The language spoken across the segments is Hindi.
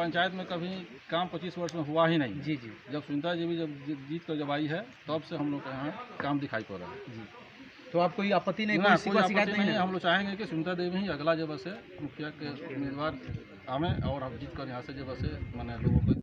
पंचायत में कभी काम 25 वर्ष में हुआ ही नहीं। जी जी। जब सुनीता देवी जब जीत कर जब आई है तब से हम लोग के यहाँ काम दिखाई पड़ रहा है। जी, तो आप कोई आपत्ति नहीं, ना, कोई कोई शिकायत आपत्ति नहीं है। है? हम लोग चाहेंगे कि सुनीता देवी ही अगला जब से मुखिया के उम्मीदवार आवे और हम जीत कर यहाँ से जब से मैंने लोगों को।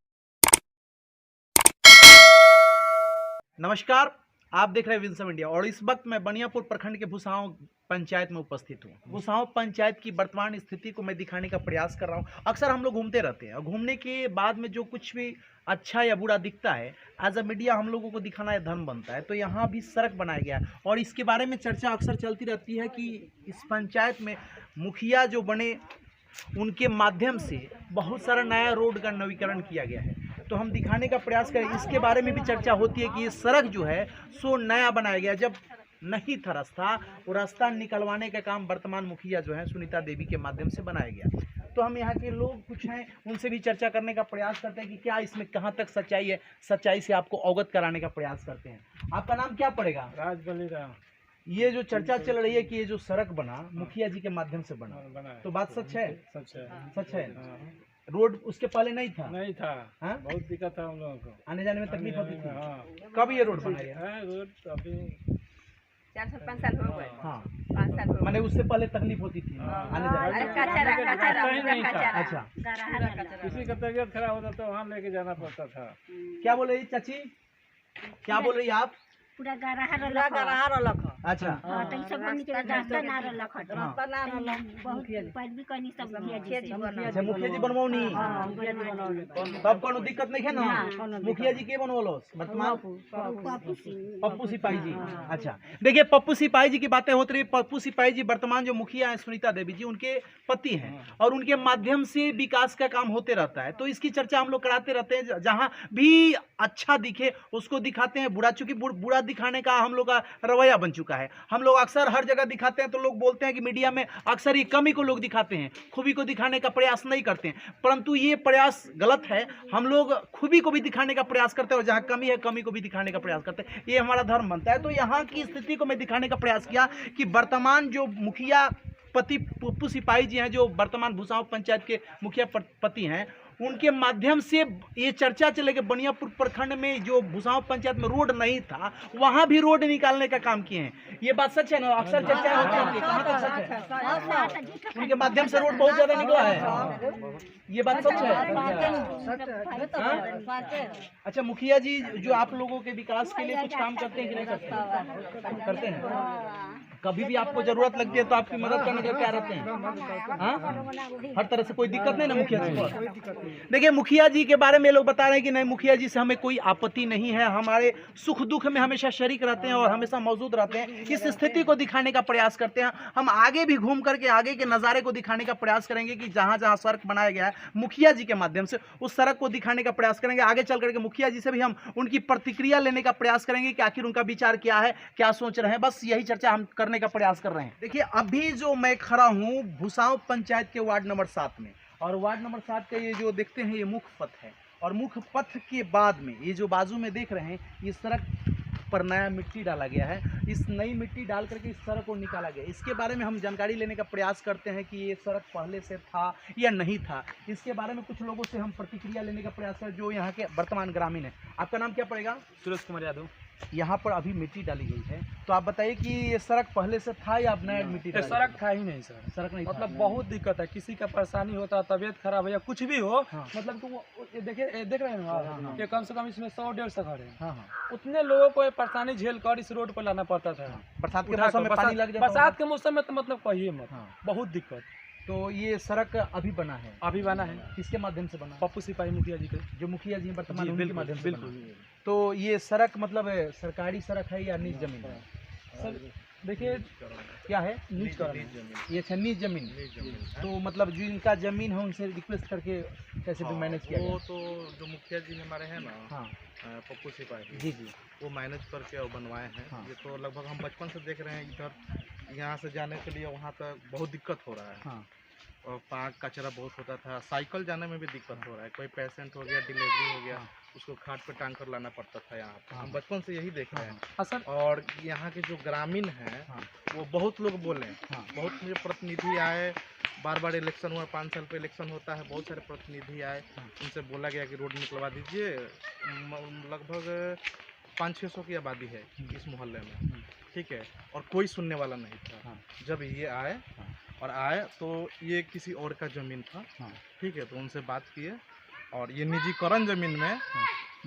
नमस्कार, आप देख रहे हैं विल्सन इंडिया और इस वक्त मैं बनियापुर प्रखंड के भुसाओं पंचायत में उपस्थित हूँ। भुसाओं पंचायत की वर्तमान स्थिति को मैं दिखाने का प्रयास कर रहा हूँ। अक्सर हम लोग घूमते रहते हैं और घूमने के बाद में जो कुछ भी अच्छा या बुरा दिखता है एज अ मीडिया हम लोगों को दिखाना या धर्म बनता है। तो यहाँ भी सड़क बनाया गया है और इसके बारे में चर्चा अक्सर चलती रहती है कि इस पंचायत में मुखिया जो बने उनके माध्यम से बहुत सारा नया रोड का नवीकरण किया गया है। तो हम दिखाने का प्रयास करें। इसके बारे में भी चर्चा होती है कि ये सड़क जो है सो नया बनाया गया, जब नहीं था रास्ता, वो रास्ता निकलवाने का काम वर्तमान मुखिया जो है सुनीता देवी के माध्यम से बनाया गया। तो हम यहाँ के लोग कुछ हैं उनसे भी चर्चा करने का प्रयास करते हैं कि क्या इसमें कहाँ तक सच्चाई है, सच्चाई से आपको अवगत कराने का प्रयास करते हैं। आपका नाम क्या पड़ेगा? राजबली। ये जो चर्चा चल रही है कि ये जो सड़क बना मुखिया जी के माध्यम से बना, तो बात सच है? सच है। सच है। रोड उसके पहले नहीं था? नहीं था। हाँ? बहुत दिक्कत था हम लोगों को, आने जाने में तकलीफ होती थी। हाँ। कब ये रोड बना गया? रोड अभी 4 साल 5 साल हो गए। हाँ, 5 साल हो गए। मैंने उससे पहले तकलीफ होती थी आने जाने में। अच्छा, किसी का तबीयत खराब होता तो वहाँ लेके जाना पड़ता था। क्या बोल रही चाची, क्या बोल रही आप? पूरा गराहा रलक ह। अच्छा, तो सब बनी के रास्ता ना रहलक ह। रास्ता ना रहलक। बहुत पैरवी करनी सब मुखिया जी अच्छा मुखिया जी बनवाऊनी तब कोनो दिक्कत नहीं है ना? मुखिया जी के बनवलो वर्तमान? पप्पू सिपाही जी। अच्छा, देखिए पप्पू सिपाही जी की बातें होती रही। पप्पू सिपाही जी वर्तमान जो मुखिया हैं सुनीता देवी जी, उनके पति हैं और उनके माध्यम से विकास का काम होते रहता है। तो इसकी चर्चा हम लोग कराते रहते हैं। जहाँ भी अच्छा दिखे उसको दिखाते हैं, बुरा, चूंकि बुरा दिखाने का हम लोग का रवैया बन चुका है। हम लोग अक्सर हर जगह दिखाते हैं तो लोग बोलते हैं कि मीडिया में अक्सर ये कमी को लोग दिखाते हैं, खूबी को दिखाने का प्रयास नहीं करते हैं। परंतु ये प्रयास गलत है। हम लोग खूबी को भी दिखाने का प्रयास करते हैं और जहाँ कमी है कमी को भी दिखाने का प्रयास करते हैं। ये हमारा धर्म बनता है। तो यहाँ की स्थिति को मैं दिखाने का प्रयास किया कि वर्तमान जो मुखिया पति पप्पू सिपाही जी हैं, जो वर्तमान भुसाओं पंचायत के मुखिया पति हैं, उनके माध्यम से ये चर्चा चले कि बनियापुर प्रखंड में जो भुसाओं पंचायत में रोड नहीं था वहां भी रोड निकालने का काम किए हैं। ये बात सच है ना? अक्सर चर्चा होती है, कहां तक सच है? उनके माध्यम से रोड बहुत ज्यादा निकला है, ये बात सच है? अच्छा, मुखिया जी जो आप लोगों के विकास के लिए कुछ काम करते हैं कि नहीं करते? करते हैं। कभी भी आपको जरूरत लगती है तो आपकी मदद करने के लिए क्या रहते हैं? हाँ, हर तरह से कोई दिक्कत नहीं ना मुखिया जी को? देखिए मुखिया जी के बारे में लोग बता रहे हैं कि नहीं, मुखिया जी से हमें कोई आपत्ति नहीं है, हमारे सुख दुख में हमेशा शरीक रहते हैं और हमेशा मौजूद रहते हैं। इस स्थिति को दिखाने का प्रयास करते हैं। हम आगे भी घूम करके आगे के नज़ारे को दिखाने का प्रयास करेंगे कि जहाँ जहाँ सड़क बनाया गया है मुखिया जी के माध्यम से उस सड़क को दिखाने का प्रयास करेंगे। आगे चल करके मुखिया जी से भी हम उनकी प्रतिक्रिया लेने का प्रयास करेंगे कि आखिर उनका विचार क्या है, क्या सोच रहे हैं। बस यही चर्चा हम करने का प्रयास कर रहे हैं। देखिए अभी जो मैं खड़ा हूँ भुसाओं पंचायत के वार्ड नंबर 7 में, और वार्ड नंबर 7 का ये जो देखते हैं ये मुख्य पथ है और मुख्य पथ के बाद में ये जो बाजू में देख रहे हैं ये सड़क पर नया मिट्टी डाला गया है। इस नई मिट्टी डाल करके इस सड़क को निकाला गया। इसके बारे में हम जानकारी लेने का प्रयास करते हैं कि ये सड़क पहले से था या नहीं था। इसके बारे में कुछ लोगों से हम प्रतिक्रिया लेने का प्रयास करें जो यहाँ के वर्तमान ग्रामीण है। आपका नाम क्या पड़ेगा? सुरेश कुमार यादव। यहाँ पर अभी मिट्टी डाली गई है, तो आप बताइए कि ये सड़क पहले से था या अब नया मिट्टी डाली? सड़क था ही नहीं सर, सड़क नहीं मतलब था। बहुत दिक्कत है। किसी का परेशानी होता, तबीयत खराब है या कुछ भी हो, हाँ। मतलब तो वो देखिए देख रहे हैं ना, ये कम से कम इसमें 100-150 घर है। हाँ हाँ, उतने लोगों को ये परेशानी झेल कर इस रोड पर लाना पड़ता था। बरसात के मौसम में पानी लग जाता बरसात के मौसम में तो मतलब कहिए मत, हाँ। बहुत दिक्कत। तो ये सड़क अभी बना है? अभी बना है। किसके माध्यम से बना? पप्पू सिपाही मुखिया जी के, जो मुखिया जी वर्तमान जी, उनके बिल्कुल, माध्यम से बिल्कुल। बना। तो ये सड़क मतलब सरकारी सड़क है या निज जमीन है? सर देखिए क्या है? नीच कर ये अच्छा निज जमीन। तो मतलब जो इनका जमीन है उनसे रिक्वेस्ट करके कैसे भी मैनेज किया वो गया? तो जो मुखिया जी हमारे हैं ना, हाँ पप्पू सिपाही जी जी, वो मैनेज करके और बनवाए हैं। हाँ। ये तो लगभग हम बचपन से देख रहे हैं, इधर यहाँ से जाने के लिए वहाँ तक बहुत दिक्कत हो रहा है। हाँ और पार्क कचरा बहुत होता था, साइकिल जाने में भी दिक्कत हो रहा है। कोई पेशेंट हो गया, डिलीवरी हो गया, उसको खाट पे टांग कर लाना पड़ता था यहाँ पर। हम बचपन से यही देख रहे हैं। हाँ सर। और यहाँ के जो ग्रामीण हैं हाँ। वो बहुत लोग बोले, हाँ। बहुत जो प्रतिनिधि आए बार बार इलेक्शन हुआ, 5 साल पे इलेक्शन होता है, बहुत सारे प्रतिनिधि आए, उनसे बोला गया कि रोड निकलवा दीजिए। लगभग 500-600 की आबादी है इस मोहल्ले में, ठीक है, और कोई सुनने वाला नहीं था। जब ये आए तो ये किसी और का ज़मीन था, ठीक है, तो उनसे बात किए और ये निजीकरण ज़मीन में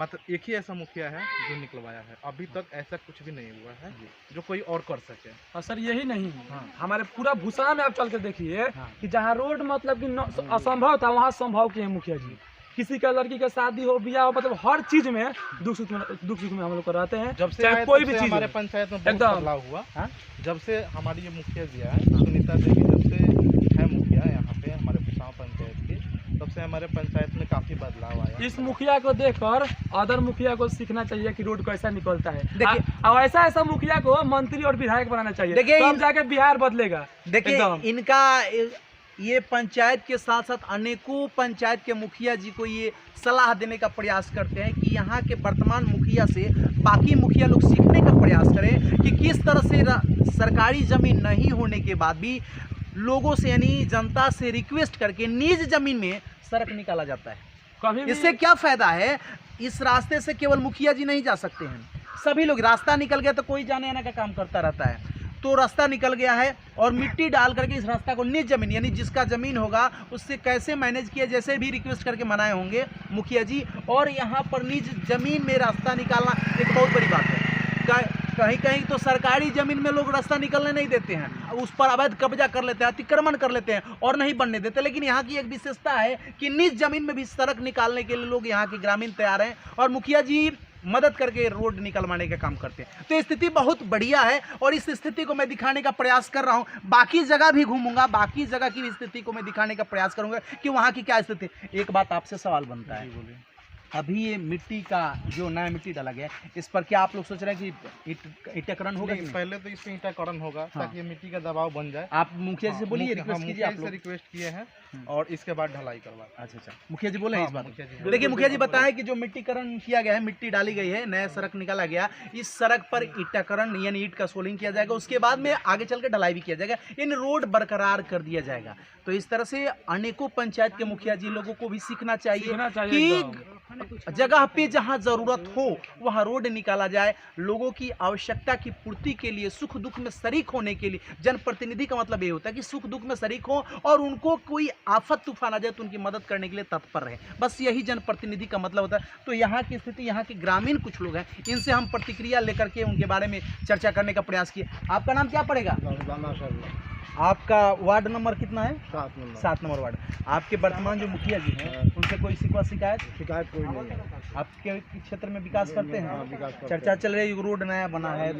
मतलब एक ही ऐसा मुखिया है जो निकलवाया है। अभी तक ऐसा कुछ भी नहीं हुआ है जो कोई और कर सके। और सर यही नहीं, हमारे पूरा भूसा में आप चल के देखिए कि जहाँ रोड मतलब कि असंभव था वहाँ संभव किए मुखिया जी। किसी का लड़की का शादी हो, बियाह हो, मतलब हर चीज में दुख सुख में हम लोग को रहते हैं। जब से चाहे कोई भी चीज हमारे हो। पंचायत में बहुत एकदम। बदलाव हुआ, जब से हमारी ये मुखिया जी है सुनीता देवी, जब से है मुखिया यहाँ पे हमारे भुसावल पंचायत की, तब से हमारे पंचायत में काफी बदलाव आया। इस मुखिया को देखकर अदर मुखिया को सीखना चाहिए कि रोड कैसा निकलता है। देखिए- और ऐसा मुखिया को मंत्री और विधायक बनाना चाहिए, देखिए तब इन- जाके बिहार बदलेगा। देखिए एकदम। इनका ये पंचायत के साथ साथ अनेकों पंचायत के मुखिया जी को ये सलाह देने का प्रयास करते हैं कि यहाँ के वर्तमान मुखिया से बाकी मुखिया लोग सीखने का प्रयास करें कि किस तरह से सरकारी ज़मीन नहीं होने के बाद भी लोगों से यानी जनता से रिक्वेस्ट करके निज ज़मीन में सड़क निकाला जाता है। कभी भी इससे क्या फ़ायदा है? इस रास्ते से केवल मुखिया जी नहीं जा सकते हैं, सभी लोग। रास्ता निकल गया तो कोई जाने आने का काम करता रहता है, तो रास्ता निकल गया है और मिट्टी डाल करके इस रास्ता को निज जमीन यानी जिसका ज़मीन होगा उससे कैसे मैनेज किया, जैसे भी रिक्वेस्ट करके मनाए होंगे मुखिया जी। और यहाँ पर निज जमीन में रास्ता निकालना एक बहुत बड़ी बात है। कहीं कहीं तो सरकारी ज़मीन में लोग रास्ता निकलने नहीं देते हैं, उस पर अवैध कब्जा कर लेते हैं, अतिक्रमण कर लेते हैं और नहीं बनने देते। लेकिन यहाँ की एक विशेषता है कि निज जमीन में भी सड़क निकालने के लिए लोग यहाँ के ग्रामीण तैयार हैं और मुखिया जी मदद करके रोड निकलवाने का काम करते हैं। तो स्थिति बहुत बढ़िया है और इस स्थिति को मैं दिखाने का प्रयास कर रहा हूँ। बाकी जगह भी घूमूंगा, बाकी जगह की भी स्थिति को मैं दिखाने का प्रयास करूंगा कि वहाँ की क्या स्थिति। एक बात आपसे सवाल बनता है, अभी ये मिट्टी का जो नया मिट्टी डाला गया है, इस पर क्या आप लोग सोच रहे हैं कि ईटाकरण होगा? नहीं, पहले तो इसमें ईटाकरण होगा ताकि ये मिट्टी का दबाव बन जाए। आप मुखिया जी से बोलिए, रिक्वेस्ट कीजिए आप लोग। रिक्वेस्ट किए हैं और इसके बाद ढलाई करवा। अच्छा, मुखिया जी बोले हैं इस बात। मुखिया जी देखिए मुखिया जी बताएं कि जो मिट्टीकरण किया गया है, मिट्टी डाली गई है, नया सड़क निकाला गया, इस सड़क पर ईटाकरण यानी ईंट का सोलिंग किया जाएगा, उसके बाद में आगे चल के ढलाई भी किया जाएगा, इन रोड बरकरार कर दिया जाएगा। तो इस तरह से अनेकों पंचायत के मुखिया जी लोगों को भी सीखना चाहिए कि जगह पे जहाँ जरूरत हो वहाँ रोड निकाला जाए। लोगों की आवश्यकता की पूर्ति के लिए, सुख दुख में शरीक होने के लिए जनप्रतिनिधि का मतलब ये होता है कि सुख दुख में शरीक हो और उनको कोई आफत तूफान आ जाए तो उनकी मदद करने के लिए तत्पर रहे, बस यही जनप्रतिनिधि का मतलब होता है। तो यहाँ की स्थिति, यहाँ के ग्रामीण कुछ लोग हैं, इनसे हम प्रतिक्रिया लेकर के उनके बारे में चर्चा करने का प्रयास किए। आपका नाम क्या पड़ेगा? आपका वार्ड नंबर कितना है? 7 नंबर वार्ड। आपके वर्तमान जो मुखिया जी हैं उनसे कोई शिकायत कोई नहीं है? आपके क्षेत्र में विकास करते हैं? चर्चा चल रही है रोड नया बना है,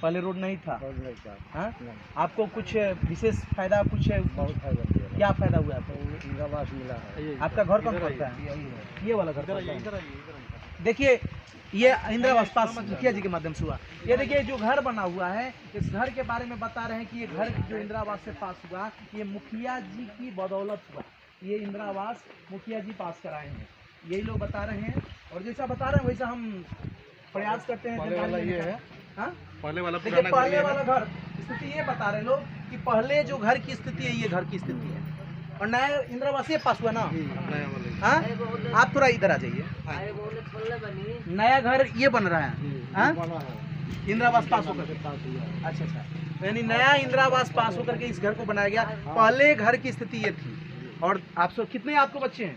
पहले रोड नहीं था। हाँ? आपको कुछ विशेष फायदा, कुछ बहुत फायदा, क्या फायदा हुआ? इंदिरा मिला है। आपका घर कौन पड़ता है? ये वाला घर। देखिए ये इंदिरा आवास पास मुखिया जी के माध्यम से हुआ। ये देखिए जो घर बना हुआ है, इस घर के बारे में बता रहे हैं कि ये घर जो इंदिरा आवास से पास हुआ, ये मुखिया जी की बदौलत हुआ। ये इंदिरा आवास मुखिया जी पास कराए हैं, यही लोग बता रहे हैं। और जैसा बता रहे हैं वैसा हम प्रयास करते हैं। पहले वाला ये है, पहले वाला देखिए पहले वाला घर स्थिति ये बता रहे लोग कि पहले जो घर की स्थिति है ये घर की स्थिति है और नया इंदिरा आवास ये पास हुआ ना। हाँ, आप थोड़ा इधर आ जाइए। नया घर ये बन रहा है, इंदिरा आवास पास होकर। अच्छा, यानी नया इंदिरा आवास पास होकर के इस घर को बनाया गया। पहले घर की स्थिति ये थी। और आप कितने आपको बच्चे हैं?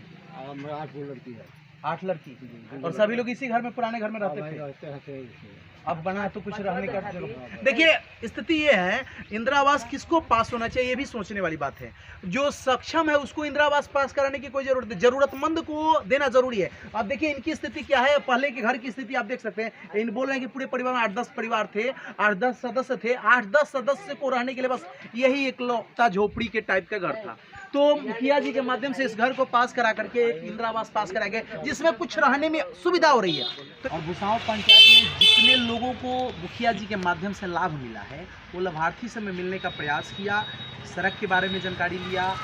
8 लड़की है। 8 लड़की, और सभी लोग इसी घर में, पुराने घर में रहते थे। अब बना तो कुछ रहने का जरूरत। देखिए स्थिति ये है, इंदिरा आवास किसको पास होना चाहिए ये भी सोचने वाली बात है। जो सक्षम है उसको इंदिरा आवास पास कराने की कोई जरूरत नहीं, जरूरतमंद को देना जरूरी है। अब देखिए इनकी स्थिति क्या है, पहले के घर की स्थिति आप देख सकते हैं। इन बोल रहे हैं कि पूरे परिवार में 8-10 परिवार थे, 8-10 सदस्य थे। 8-10 सदस्य को रहने के लिए बस यही एक लौता झोपड़ी के टाइप का घर था। तो मुखिया जी के माध्यम से इस घर को पास करा करके एक इंदिरा आवास पास कराया गया जिसमें कुछ रहने में सुविधा हो रही है। और भुसावल पंचायत में जितने लोगों को मुखिया जी के माध्यम से लाभ मिला है वो लाभार्थी से मैं मिलने का प्रयास किया, सड़क के बारे में जानकारी लिया,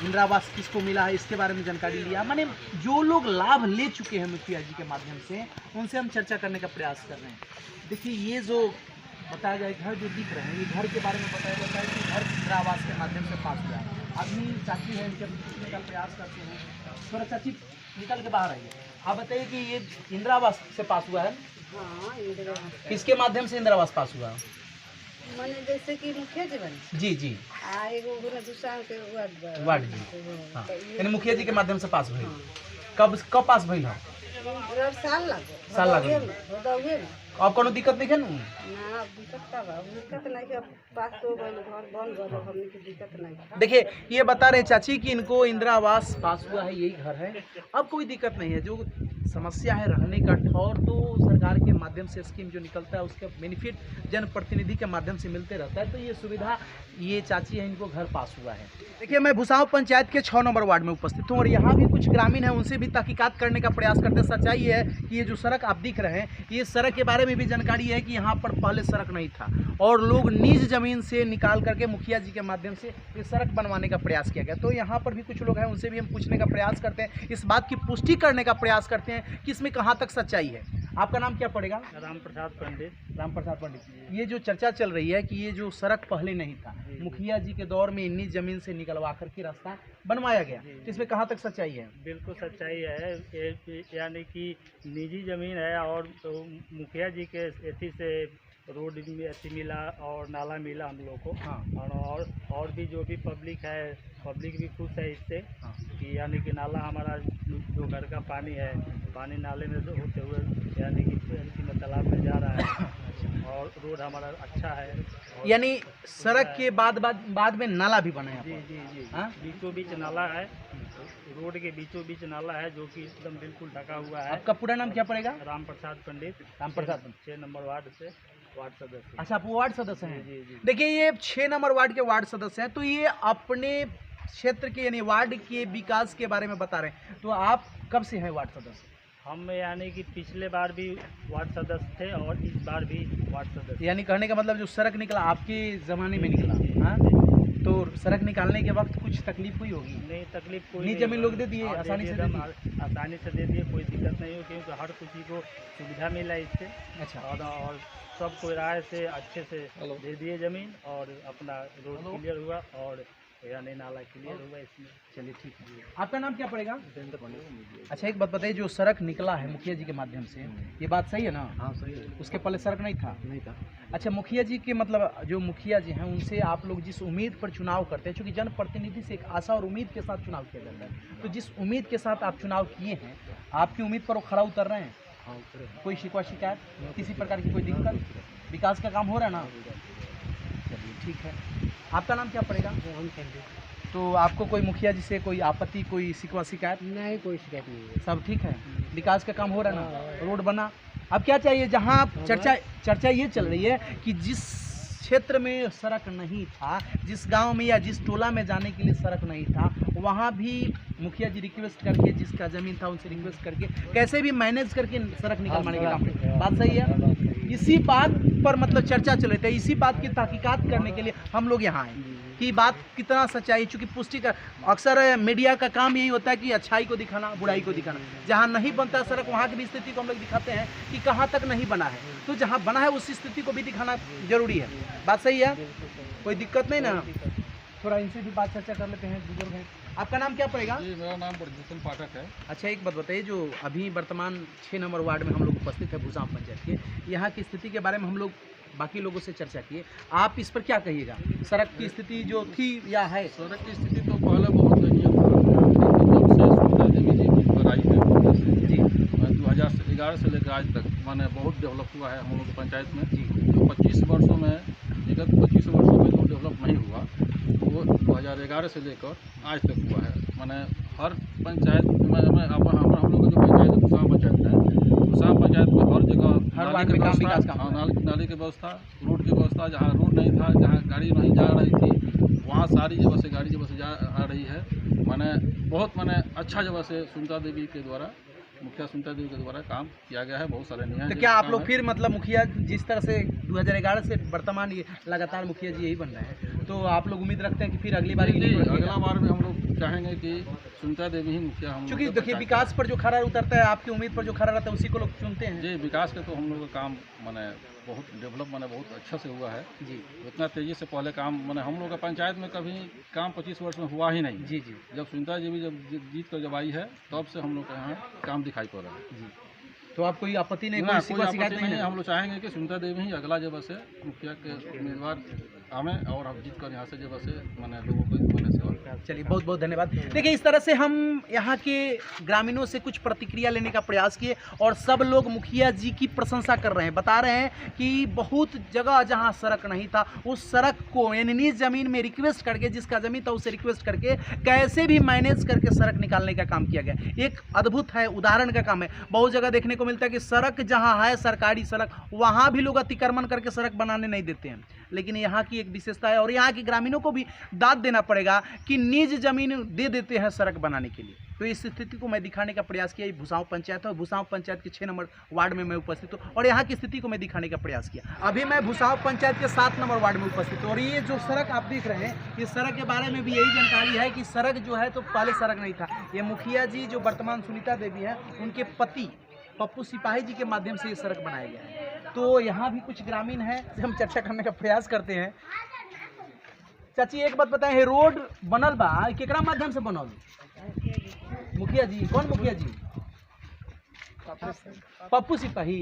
इंदिरा आवास किसको मिला है इसके बारे में जानकारी लिया। माने जो लोग लाभ ले चुके हैं मुखिया जी के माध्यम से उनसे हम चर्चा करने का प्रयास कर रहे हैं। देखिए ये जो बताया जाए घर जो दिख रहे हैं, ये घर के बारे में बताया जाता है कि घर इंदिरा आवास के माध्यम से पास हुआ है। आदमी चाची है इनके पूछने का प्रयास करते हैं। थोड़ा चाची निकल के बाहर आइए। आप बताइए कि ये इंदिरा आवास से पास हुआ है? हाँ इंदिरा आवास। किसके माध्यम से इंदिरा आवास पास हुआ? माने जैसे कि मुखिया जी बने जी जी, एगो दूसरा के वार्ड जी। हाँ, यानी मुखिया जी के माध्यम से पास हुई। कब पास भइल है? साल लगे साल लगे। भदौए में अब कोनो दिक्कत नहीं है ना? ना दिक्कत का बा दिक्कत नहीं के पास तो घर बन गए हमने की दिक्कत नहीं। देखिए ये बता रहे चाची कि इनको इंदिरा आवास पास हुआ है, यही घर है, अब कोई दिक्कत नहीं है। जो समस्या है रहने का ठौर तो सरकार के माध्यम से स्कीम जो निकलता है उसका बेनिफिट जनप्रतिनिधि के माध्यम से मिलते रहता है। तो ये सुविधा ये चाची है, इनको घर पास हुआ है। देखिए मैं भुसाव पंचायत के 6 नंबर वार्ड में उपस्थित हूँ और यहाँ भी कुछ ग्रामीण हैं, उनसे भी तहकीकात करने का प्रयास करते। सच्चाई है कि ये जो सड़क आप दिख रहे हैं, ये सड़क के बारे में भी जानकारी है कि यहाँ पर पहले सड़क नहीं था और लोग निज जमीन से निकाल करके मुखिया जी के माध्यम से ये सड़क बनवाने का प्रयास किया गया। तो यहाँ पर भी कुछ लोग हैं, उनसे भी हम पूछने का प्रयास करते हैं, इस बात की पुष्टि करने का प्रयास करते हैं कि इसमें कहाँ तक सच्चाई है। आपका नाम क्या पड़ेगा? राम प्रसाद पंडित। राम प्रसाद पंडित। ये जो चर्चा चल रही है कि ये जो सड़क पहले नहीं था, मुखिया जी के दौर में निज जमीन से निकलवा करके रास्ता बनवाया गया, तो इसमें कहाँ तक सच्चाई है? बिल्कुल सच्चाई है, यानी कि निजी ज़मीन है और तो मुखिया जी के एथी से रोड में एथी मिला और नाला मिला हम लोग को। हाँ। और भी जो भी पब्लिक है, पब्लिक भी खुश है इससे। हाँ। कि यानी कि नाला हमारा जो घर का पानी है, पानी नाले में से होते हुए यानी कि तालाब में जा रहा है और रोड हमारा अच्छा है। और यानी सड़क के बाद में नाला भी बना है? जी जी जी, हाँ? बीचों बीच नाला है, रोड के बीचों बीच नाला है जो कि एकदम बिल्कुल ढका हुआ है। आपका पूरा नाम क्या पड़ेगा? राम प्रसाद पंडित। राम प्रसाद पंडित। 6 नंबर वार्ड से वार्ड सदस्य। अच्छा, आप वार्ड सदस्य हैं? जी जी। देखिए ये 6 नंबर वार्ड के वार्ड सदस्य हैं, तो ये अपने क्षेत्र के यानी वार्ड के विकास के बारे में बता रहे हैं। तो आप कब से हैं वार्ड सदस्य? हम यानी कि पिछले बार भी वार्ड सदस्य थे और इस बार भी वार्ड सदस्य। यानी कहने का मतलब जो सड़क निकला आपके ज़माने में निकला, हाँ? तो सड़क निकालने के वक्त कुछ तकलीफ हुई होगी? नहीं, तकलीफ कोई निजी जमीन लोग दे दिए, आसानी से दे दिए? आसानी से दे दिए, कोई दिक्कत नहीं हो, क्योंकि हर किसी को सुविधा मिला इससे। अच्छा। और सब कोई राय से अच्छे से दे दिए ज़मीन और अपना रोड क्लियर हुआ और यानी नाला क्लियर हुआ इसमें। चलिए ठीक है। आपका नाम क्या पड़ेगा? अच्छा एक बात बताइए, जो सड़क निकला है मुखिया जी के माध्यम से, ये बात सही है ना? हाँ सही है। उसके पहले सड़क नहीं था? नहीं था। अच्छा, मुखिया जी के मतलब जो मुखिया जी हैं उनसे आप लोग जिस उम्मीद पर चुनाव करते हैं, चूँकि जनप्रतिनिधि से एक आशा और उम्मीद के साथ चुनाव किया जाता है, तो जिस उम्मीद के साथ आप चुनाव किए हैं, आपकी उम्मीद पर वो खरा उतर रहे हैं? हाँ कोई शिकवा शिकायत, किसी प्रकार की कोई दिक्कत? विकास का काम हो रहा है ना? चलिए ठीक है। आपका नाम क्या पड़ेगा? तो आपको कोई मुखिया जी से कोई आपत्ति, कोई शिकवा शिकायत? नहीं, कोई शिकायत नहीं है। सब ठीक है? विकास का काम हो रहा है ना? रोड बना? अब क्या चाहिए? जहाँ चर्चा ये चल रही है कि जिस क्षेत्र में सड़क नहीं था, जिस गांव में या जिस टोला में जाने के लिए सड़क नहीं था, वहाँ भी मुखिया जी रिक्वेस्ट करके, जिसका ज़मीन था उनसे रिक्वेस्ट करके कैसे भी मैनेज करके सड़क निकलवाने का काम। बात सही है? इसी बात पर मतलब चर्चा चल रही थी, इसी बात की तहकीकात करने के लिए हम लोग यहाँ आए कि बात कितना सच्चाई, चूँकि पुष्टि का अक्सर मीडिया का काम यही होता है कि अच्छाई को दिखाना, बुराई को दिखाना। जहाँ नहीं बनता सड़क वहाँ की भी स्थिति को हम लोग दिखाते हैं कि कहाँ तक नहीं बना है, तो जहाँ बना है उस स्थिति को भी दिखाना जरूरी है। बात सही है? कोई दिक्कत नहीं ना? थोड़ा इनसे भी बात चर्चा कर लेते हैं, बुजुर्ग हैं। आपका नाम क्या पड़ेगा? जी, मेरा नाम ब्रजभूषण पाठक है। अच्छा एक बात बताइए, जो अभी वर्तमान 6 नंबर वार्ड में हम लोग उपस्थित है भुसाव पंचायत के, यहाँ की स्थिति के बारे में हम लोग बाकी लोगों से चर्चा किए, आप इस पर क्या कहिएगा? सड़क की स्थिति जो थी या है? सड़क की स्थिति तो पहले बहुत दयनीय था, जब से सुनीता देवी जी की पर आई है जी, 2011 से लेकर आज तक माने बहुत डेवलप हुआ है हम लोग पंचायत में जी। तो 25 वर्षों में, विगत 25 वर्षों में जो डेवलप नहीं हुआ वो 2011 से लेकर आज तक हुआ है। माने हर पंचायत में हम लोग जो पंचायत है भुसाव पंचायत है, भुसाव पंचायत में हर जगह हर वार्ड में काम विकास काम, नाली की व्यवस्था, रोड की व्यवस्था, जहाँ रोड नहीं था, जहाँ गाड़ी नहीं जा रही थी, वहाँ सारी जगह से गाड़ी जगह से आ रही है। माने बहुत माने अच्छा जगह से सुनीता देवी के द्वारा, मुखिया सुनीता देवी के द्वारा काम किया गया है, बहुत सारे नियम। तो क्या आप लोग फिर मतलब मुखिया जिस तरह से 2011 से वर्तमान ये लगातार मुखिया जी यही बन रहे हैं, तो आप लोग उम्मीद रखते हैं कि फिर अगली बार अगला बार में हम लोग चाहेंगे कि सुनीता देवी ही मुखिया हम। क्योंकि देखिए विकास पर जो खरा उतरता है, आपकी उम्मीद पर जो खरा रहता है उसी को लोग चुनते हैं। जी, विकास के तो हम लोग का काम माने बहुत डेवलप मैंने बहुत अच्छा से हुआ है जी इतना तेज़ी से पहले काम मैंने हम लोग का पंचायत में कभी काम 25 वर्ष में हुआ ही नहीं। जी जी जब सुनीता जी भी जब जीत कर जब आई है तब से हम लोग का यहाँ काम दिखाई पड़ रहा है। जी तो आप कोई आपत्ति नहीं, ना, कोई कोई शिकायत आपत्ति नहीं नहीं है। है? हम लोग चाहेंगे कि सुनीता देवी ही अगला जब से मुखिया के उम्मीदवार आवे और हम जीत कर यहाँ से जब से मैंने लोगों को मैंने सेवा। चलिए बहुत बहुत धन्यवाद। देखिए इस तरह से हम यहाँ के ग्रामीणों से कुछ प्रतिक्रिया लेने का प्रयास किए और सब लोग मुखिया जी की प्रशंसा कर रहे हैं, बता रहे हैं कि बहुत जगह जहाँ सड़क नहीं था उस सड़क को यानी निज जमीन में रिक्वेस्ट करके, जिसका जमीन था उसे रिक्वेस्ट करके कैसे भी मैनेज करके सड़क निकालने का काम किया गया। एक अद्भुत है, उदाहरण का काम है। बहुत जगह देखने को मिलता है कि सड़क जहाँ है सरकारी सड़क वहाँ भी लोग अतिक्रमण करके सड़क बनाने नहीं देते हैं, लेकिन यहाँ की एक विशेषता है और यहाँ के ग्रामीणों को भी दाद देना पड़ेगा कि निज जमीन दे देते हैं सड़क बनाने के लिए। तो इस स्थिति को मैं दिखाने का प्रयास किया। भुसाव पंचायत है और भुसाव पंचायत के 6 नंबर वार्ड में मैं उपस्थित हूँ और यहाँ की स्थिति को मैं दिखाने का प्रयास किया। अभी मैं भुसाव पंचायत के 7 नंबर वार्ड में उपस्थित हूँ और ये जो सड़क आप देख रहे हैं, इस सड़क के बारे में भी यही जानकारी है कि सड़क जो है तो पहले सड़क नहीं था। ये मुखिया जी जो वर्तमान सुनीता देवी है उनके पति पप्पू सिपाही जी के माध्यम से ये सड़क बनाया गया है। तो यहाँ भी कुछ ग्रामीण हैं, हम चर्चा करने का प्रयास करते हैं। चाची एक बात बताएं, रोड बनल बा केकरा माध्यम से बनल? मुखिया जी, कौन मुखिया जी? पप्पू सिपाही।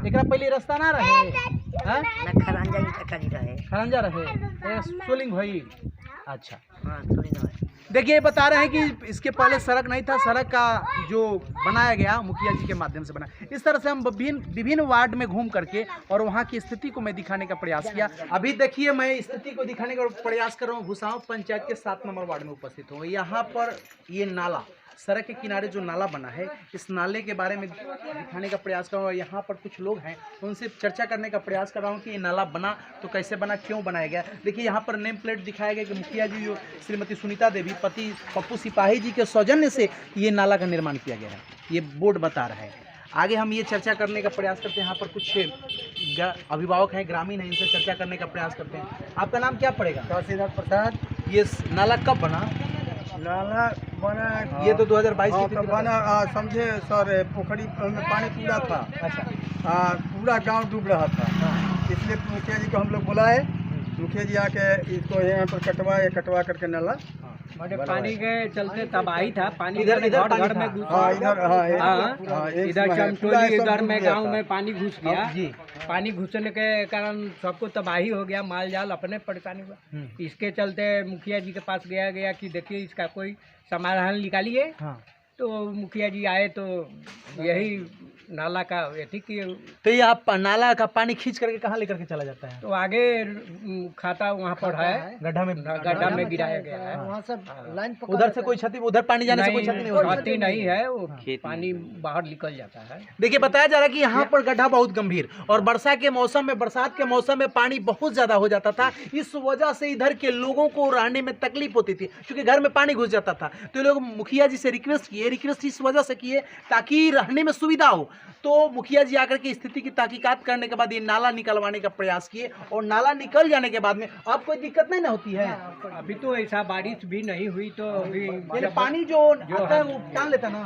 एकरा पहले रास्ता ना रहे, हाँ? खरंजा रहे, सोलिंग भई। अच्छा, देखिए बता रहे हैं कि इसके पहले सड़क नहीं था, सड़क का जो बनाया गया मुखिया जी के माध्यम से बना। इस तरह से हम विभिन्न वार्ड में घूम करके और वहाँ की स्थिति को मैं दिखाने का प्रयास किया। अभी देखिए मैं स्थिति को दिखाने का प्रयास कर रहा हूँ। भुसाव पंचायत के 7 नंबर वार्ड में उपस्थित हूँ। यहाँ पर ये नाला, सड़क के किनारे जो नाला बना है, इस नाले के बारे में दिखाने का प्रयास कर रहा हूँ। यहाँ पर कुछ लोग हैं, उनसे चर्चा करने का प्रयास कर रहा हूँ कि ये नाला बना तो कैसे बना, क्यों बनाया गया। देखिए यहाँ पर नेम प्लेट दिखाया गया कि मुखिया जी जो श्रीमती सुनीता देवी पति पप्पू सिपाही जी के सौजन्य से ये नाला का निर्माण किया गया है, ये बोर्ड बता रहा है। आगे हम ये चर्चा करने का प्रयास करते हैं। यहाँ पर कुछ अभिभावक हैं, ग्रामीण हैं, इनसे चर्चा करने का प्रयास करते हैं। आपका नाम क्या पड़ेगा? काशीनाथ प्रसाद। ये नाला कब बना? नाला बना ये तो 2022 की बना, समझे सर, पोखरी में पानी पूरा था। अच्छा, पूरा गांव डूब रहा था, इसलिए मुखिया जी को हम लोग बुलाए। मुखिया जी आके इसको यहाँ पर कटवा करके नाला पानी के चलते तबाही था। पानी इधर घर में घुस, इधर चमटोली इधर में गांव में पानी घुस गया जी। पानी घुसने के कारण सबको तबाही हो गया, माल जाल अपने परेशानी हुआ। इसके चलते मुखिया जी के पास गया कि देखिए इसका कोई समाधान निकालिए। तो मुखिया जी आए तो यही नाला का ठीक किए। तो ये आप नाला का पानी खींच करके कहाँ लेकर के चला जाता है? तो आगे खाता वहाँ पर है, गड्ढा में गिराया गया है। वहाँ से लाइन उधर से कोई क्षति, उधर पानी जाने से कोई क्षति नहीं होती? क्षति नहीं है, वो पानी बाहर निकल जाता है। देखिए बताया जा रहा है कि यहाँ पर गड्ढा बहुत गंभीर और बरसात के मौसम में पानी बहुत ज्यादा हो जाता था। इस वजह से इधर के लोगों को रहने में तकलीफ होती थी क्योंकि घर में पानी घुस जाता था। तो लोग मुखिया जी से रिक्वेस्ट इस वजह से किए ताकि रहने में सुविधा हो। तो मुखिया जी आकर के स्थिति की तहकीकात करने के बाद ये नाला निकलवाने का प्रयास किए और नाला निकल जाने के बाद में अब कोई दिक्कत नहीं ना होती है। अभी तो ऐसा बारिश भी नहीं हुई, तो अभी पानी जो आता है वो टान लेता ना,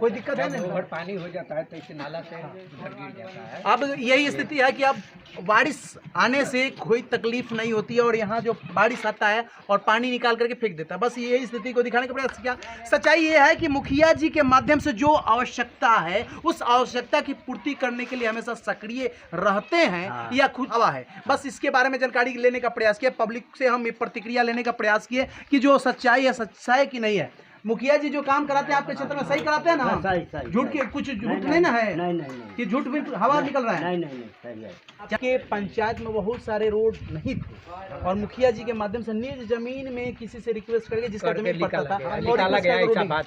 कोई दिक्कत है नहीं। पानी हो जाता है तो इस नाला से उधर गिर जाता है। अब यही स्थिति है कि अब बारिश आने से कोई तकलीफ नहीं होती है और यहाँ जो बारिश आता है और पानी निकाल करके फेंक देता है। बस यही स्थिति को दिखाने का प्रयास किया। सच्चाई ये है कि मुखिया जी के माध्यम से जो आवश्यकता है उस आवश्यकता की पूर्ति करने के लिए हमेशा सक्रिय रहते हैं या खुद हवा है। बस इसके बारे में जानकारी लेने का प्रयास किया, पब्लिक से हम प्रतिक्रिया लेने का प्रयास किए कि जो सच्चाई है सच्चाई की नहीं है। मुखिया जी जो काम कराते हैं आपके क्षेत्र में सही कराते हैं ना? झूठ के कुछ झूठ नहीं ना है? नहीं। कि झूठ भी हवा निकल रहा है? नहीं। जबकि पंचायत में बहुत सारे रोड नहीं थे और मुखिया जी के माध्यम से निज जमीन में किसी से रिक्वेस्ट करके जिसका जमीन पड़ता था निकाला गया। ऐसा बात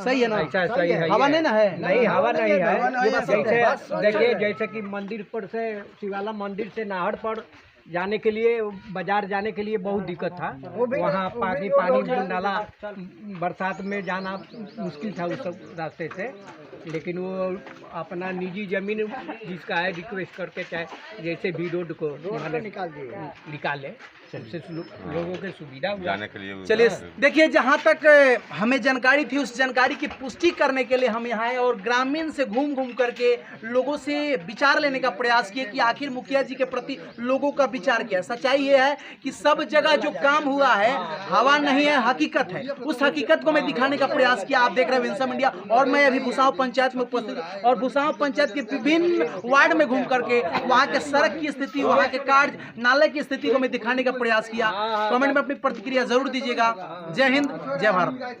सही है ना? सही है। हवा नहीं ना है? नहीं, हवा नहीं है। जैसे देखिए, जैसे कि मंदिर पर से शिवाला मंदिर से नाहर पर जाने के लिए, बाजार जाने के लिए बहुत दिक्कत था। वहाँ पानी नाला बरसात में जाना मुश्किल था उस रास्ते से। लेकिन वो अपना निजी जमीन जिसका है रिक्वेस्ट करके चाहे जैसे भी रोड को निकाले उससे लोगों की सुविधा हुआ जाने के लिए चलिए देखिए, जहाँ तक हमें जानकारी थी उस जानकारी की पुष्टि करने के लिए हम यहाँ आए और ग्रामीण से घूम घूम करके लोगों से विचार लेने का प्रयास किए कि आखिर मुखिया जी के प्रति लोगों का विचार क्या है। सच्चाई ये है कि सब जगह जो काम हुआ है हवा नहीं है, हकीकत है। उस हकीकत को मैं दिखाने का प्रयास किया। आप देख रहे हैं विंसम इंडिया और मैं अभी भुसाव पंचायत में उपस्थित और भुसाव पंचायत के विभिन्न वार्ड में घूम करके वहाँ के सड़क की स्थिति, वहाँ के कार्य, नाले की स्थिति को मैं दिखाने का प्रयास किया। कमेंट में अपनी प्रतिक्रिया जरूर दीजिएगा। जय हिंद, जय भारत।